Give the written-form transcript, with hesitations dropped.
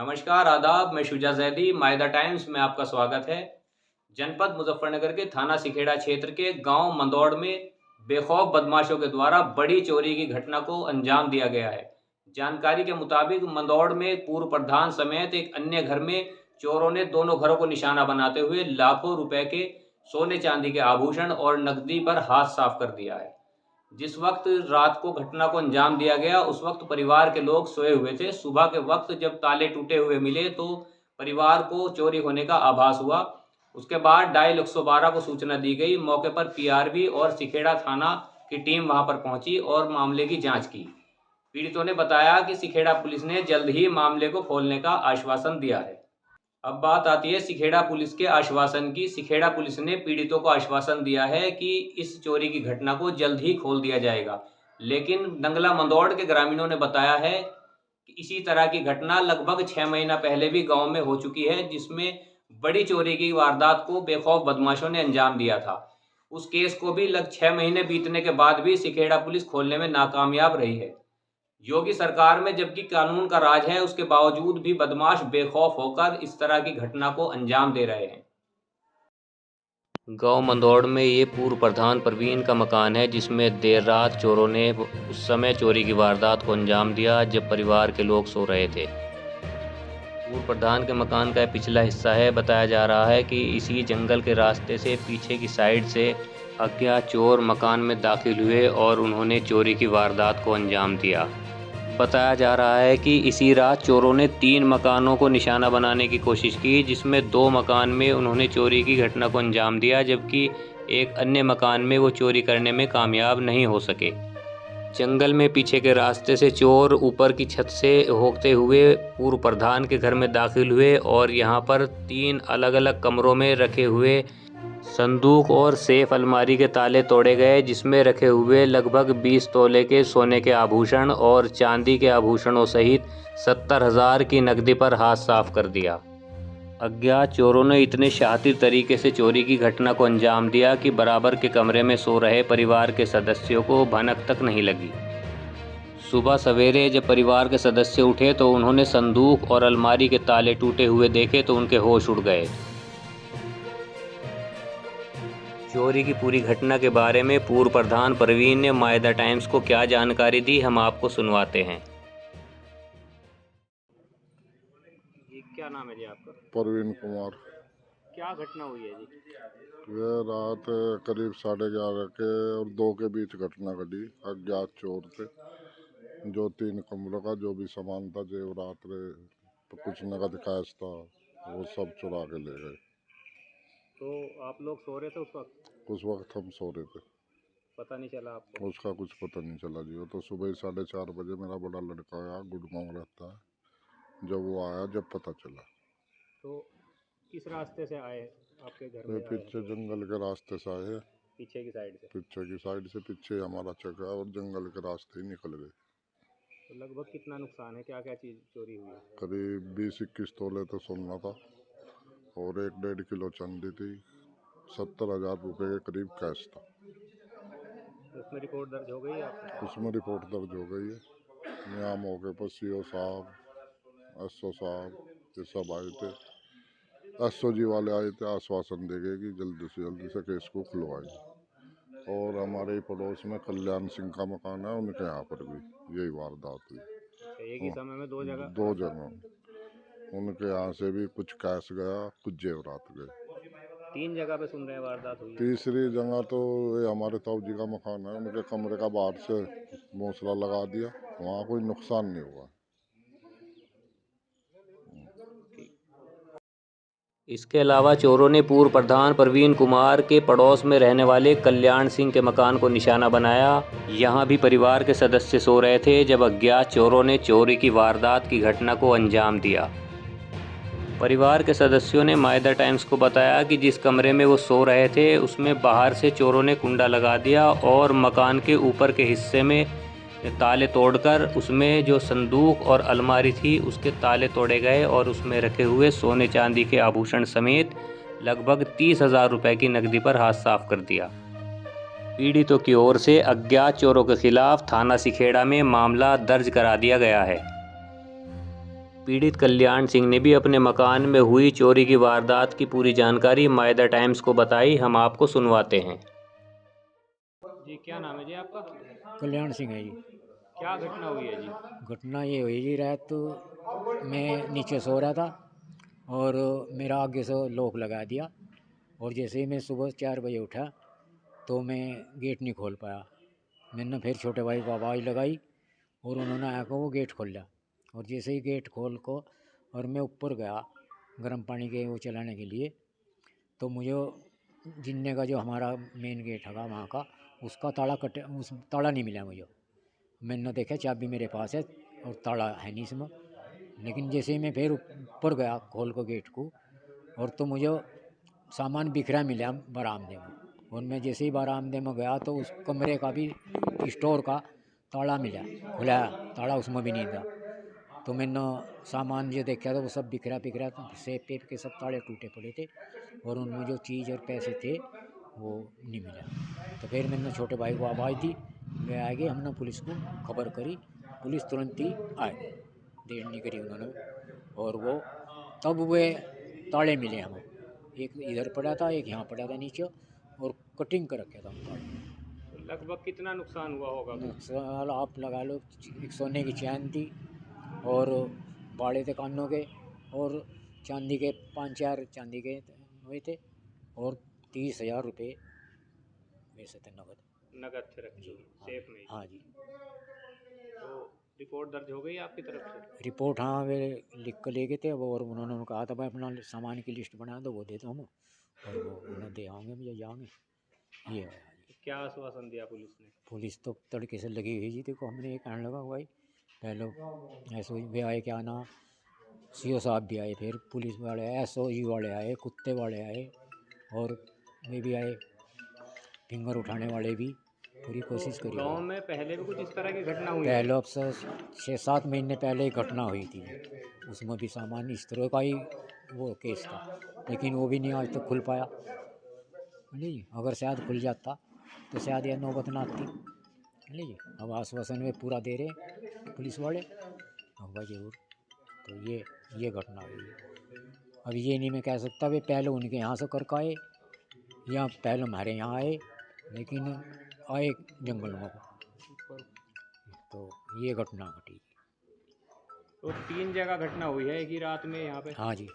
नमस्कार, आदाब। मैं शुजा जैदी, मायदा टाइम्स में आपका स्वागत है। जनपद मुजफ्फरनगर के थाना सिखेड़ा क्षेत्र के गांव मंदौड़ में बेखौफ बदमाशों के द्वारा बड़ी चोरी की घटना को अंजाम दिया गया है। जानकारी के मुताबिक मंदौड़ में पूर्व प्रधान समेत एक अन्य घर में चोरों ने दोनों घरों को निशाना बनाते हुए लाखों रुपए के सोने चांदी के आभूषण और नकदी पर हाथ साफ कर दिया है। जिस वक्त रात को घटना को अंजाम दिया गया, उस वक्त परिवार के लोग सोए हुए थे। सुबह के वक्त जब ताले टूटे हुए मिले तो परिवार को चोरी होने का आभास हुआ। उसके बाद डायल 112 को सूचना दी गई। मौके पर पीआरबी और सिखेड़ा थाना की टीम वहां पर पहुंची और मामले की जांच की। पीड़ितों ने बताया कि सिखेड़ा पुलिस ने जल्द ही मामले को खोलने का आश्वासन दिया है। अब बात आती है सिखेड़ा पुलिस के आश्वासन की। सिखेड़ा पुलिस ने पीड़ितों को आश्वासन दिया है कि इस चोरी की घटना को जल्द ही खोल दिया जाएगा, लेकिन नंगला मंदौड़ के ग्रामीणों ने बताया है कि इसी तरह की घटना लगभग 6 महीना पहले भी गांव में हो चुकी है, जिसमें बड़ी चोरी की वारदात को बेखौफ बदमाशों ने अंजाम दिया था। उस केस को भी लग 6 महीने बीतने के बाद भी सिखेड़ा पुलिस खोलने में नाकामयाब रही है। योगी सरकार में जबकि कानून का राज है, उसके बावजूद भी बदमाश बेखौफ होकर इस तरह की घटना को अंजाम दे रहे हैं। गांव मंदौड़ में ये पूर्व प्रधान प्रवीण का मकान है, जिसमें देर रात चोरों ने उस समय चोरी की वारदात को अंजाम दिया जब परिवार के लोग सो रहे थे। पूर्व प्रधान के मकान का पिछला हिस्सा है। बताया जा रहा है कि इसी जंगल के रास्ते से पीछे की साइड से अज्ञात चोर मकान में दाखिल हुए और उन्होंने चोरी की वारदात को अंजाम दिया। बताया जा रहा है कि इसी रात चोरों ने 3 मकानों को निशाना बनाने की कोशिश की, जिसमें 2 मकान में उन्होंने चोरी की घटना को अंजाम दिया, जबकि एक अन्य मकान में वो चोरी करने में कामयाब नहीं हो सके। जंगल में पीछे के रास्ते से चोर ऊपर की छत से होते हुए पूर्व प्रधान के घर में दाखिल हुए और यहाँ पर 3 अलग अलग कमरों में रखे हुए संदूक और सेफ अलमारी के ताले तोड़े गए, जिसमें रखे हुए लगभग 20 तोले के सोने के आभूषण और चांदी के आभूषणों सहित 70,000 की नकदी पर हाथ साफ कर दिया। अज्ञात चोरों ने इतने शातिर तरीके से चोरी की घटना को अंजाम दिया कि बराबर के कमरे में सो रहे परिवार के सदस्यों को भनक तक नहीं लगी। सुबह सवेरे जब परिवार के सदस्य उठे तो उन्होंने संदूक और अलमारी के ताले टूटे हुए देखे तो उनके होश उड़ गए। चोरी की पूरी घटना के बारे में पूर्व प्रधान प्रवीण ने मायदा टाइम्स को क्या जानकारी दी, हम आपको सुनवाते हैं। जी, क्या नाम है जी आपका? प्रवीण कुमार। क्या घटना हुई है जी? ये रात करीब 11:30 के और 2 के बीच घटना घटी। अज्ञात चोर थे जो 3 कमरों का जो भी सामान था, जेवरात कुछ नगद कैश था, वो सब चुरा के ले गए। तो आप लोग सो रहे थे उस वक्त? उस वक्त हम सो रहे थे। पता नहीं चला आपको? उसका कुछ पता नहीं चला जी। वो तो सुबह 4:30 बजे मेरा बड़ा लड़का आया, गुड़गांव रहता है, जब वो आया जब पता चला। तो किस रास्ते से आए आपके घर ये में? पीछे जंगल के रास्ते से आए। पीछे की साइड से? पीछे की साइड से, पीछे हमारा जगह और जंगल के रास्ते ही निकल गए। तो लगभग कितना नुकसान है? क्या क्या चीज़ चोरी हुई है? करीब 20-21 तोले तो सोना था और 1-1.5 किलो चांदी थी। 70,000 रुपये के करीब कैश था। उसमें रिपोर्ट दर्ज हो गई है आपकी? उसमें रिपोर्ट दर्ज हो गई है। यहाँ मौके पर सीओ साहब, एसओ साहब ये सब आए थे। एसओजी वाले आए थे, आश्वासन दे गए कि जल्दी से केस को खुलवाएं। और हमारे पड़ोस में कल्याण सिंह का मकान है, उनके यहाँ पर भी यही वारदात हुई। एक ही समय में 2 जगह? 2 जगह। उनके यहाँ से भी कुछ कैश गया, कुछ जेवरात गए। 3 जगह पे सुन रहे हैं वारदात हुई है? तीसरी जगह तो ये हमारे ताऊ जी का मकान है, उनके कमरे का बाहर से मूसला लगा दिया, वहाँ कोई नुकसान नहीं हुआ। इसके अलावा चोरों ने पूर्व प्रधान प्रवीण कुमार के पड़ोस में रहने वाले कल्याण सिंह के मकान को निशाना बनाया। यहां भी परिवार के सदस्य सो रहे थे जब अज्ञात चोरों ने चोरी की वारदात की घटना को अंजाम दिया। परिवार के सदस्यों ने मायदा टाइम्स को बताया कि जिस कमरे में वो सो रहे थे उसमें बाहर से चोरों ने कुंडा लगा दिया और मकान के ऊपर के हिस्से में ताले तोड़कर उसमें जो संदूक और अलमारी थी उसके ताले तोड़े गए और उसमें रखे हुए सोने चांदी के आभूषण समेत लगभग 30,000 रुपये की नकदी पर हाथ साफ कर दिया। पीड़ितों की ओर से अज्ञात चोरों के खिलाफ थाना सिखेड़ा में मामला दर्ज करा दिया गया है। पीड़ित कल्याण सिंह ने भी अपने मकान में हुई चोरी की वारदात की पूरी जानकारी मायदा टाइम्स को बताई। हम आपको सुनवाते हैं। जी, क्या नाम है जी आपका? कल्याण सिंह है जी। क्या घटना हुई है जी? घटना ये हुई जी, रात तो मैं नीचे सो रहा था और मेरा आगे से लॉक लगा दिया, और जैसे ही मैं सुबह 4 बजे उठा तो मैं गेट नहीं खोल पाया। मैंने फिर छोटे भाई को आवाज़ लगाई और उन्होंने आकर वो गेट खोल लिया। और जैसे ही गेट खोल को और मैं ऊपर गया गर्म पानी के वो चलाने के लिए, तो मुझे जिन्ने का जो हमारा मेन गेट है वहाँ का, उसका ताला कटे, उस ताला नहीं मिला मुझे। मैंने देखा चाबी मेरे पास है और ताला है नहीं इसमें। लेकिन जैसे ही मैं फिर ऊपर गया खोल को गेट को, और तो मुझे सामान बिखरा मिला बरामदे में। और मैं जैसे ही बरामदे में गया तो उस कमरे का भी स्टोर का ताला मिला, खुला ताला उसमें भी नहीं था। तो मैंने सामान जो देखा तो वो सब बिखरा बिखरा, सेब पेप के सब ताले टूटे पड़े थे, और उनमें जो चीज़ और पैसे थे वो नहीं मिला। तो फिर मैंने छोटे भाई को आवाज़ दी, वे आ गए, हमने पुलिस को खबर करी, पुलिस तुरंत ही आए, देर नहीं करी उन्होंने। और वो तब वे ताले मिले हमें, एक इधर पड़ा था, एक यहाँ पड़ा था नीचे, और कटिंग कर रखा था उन ताले। लगभग कितना नुकसान हुआ होगा? नुकसान आप लगा लो, एक सोने की चैन थी और बाड़े थे कानों के, और चांदी के 5-4 चांदी के हुए थे, और 30,000 रुपये वैसे थे नगद थे रखे जी। सेफ में? हाँ जी। तो रिपोर्ट दर्ज हो गई आपकी तरफ से? रिपोर्ट हाँ वे लिख कर ले गए थे वो, और उन्होंने कहा था भाई अपना सामान की लिस्ट बना दो, वो दे दो हम, और वो उन्हें दे आओगे भैया जाओगे। ये है जी। क्या आश्वासन दिया पुलिस ने? पुलिस तो तड़के से लगी हुई जी। देखो हमने ये कहने लगा भाई पहले ऐसे वे आए, क्या ना सीओ साहब भी आए, फिर पुलिस वाले आए, SOG वाले आए, कुत्ते वाले आए, और वे भी आए, फिंगर उठाने वाले भी, पूरी कोशिश करी। गांव में पहले भी कुछ इस तरह की घटना हुई है? पहले अब से 6-7 महीने पहले ही घटना हुई थी, उसमें भी सामान इस तरह का ही वो केस था, लेकिन वो भी नहीं आज तक खुल पाया। नहीं, अगर शायद खुल जाता तो शायद यह नौबत ना आती। नहीं, अब आश्वासन में पूरा दे रहे पुलिस वाले, होगा जरूर। तो ये घटना हुई है। अब ये नहीं मैं कह सकता वे पहले उनके यहाँ से करके आए या पहले हमारे यहाँ आए, लेकिन आए जंगल में, तो ये घटना घटी। तो 3 जगह घटना हुई है एक ही रात में यहाँ पे? हाँ जी।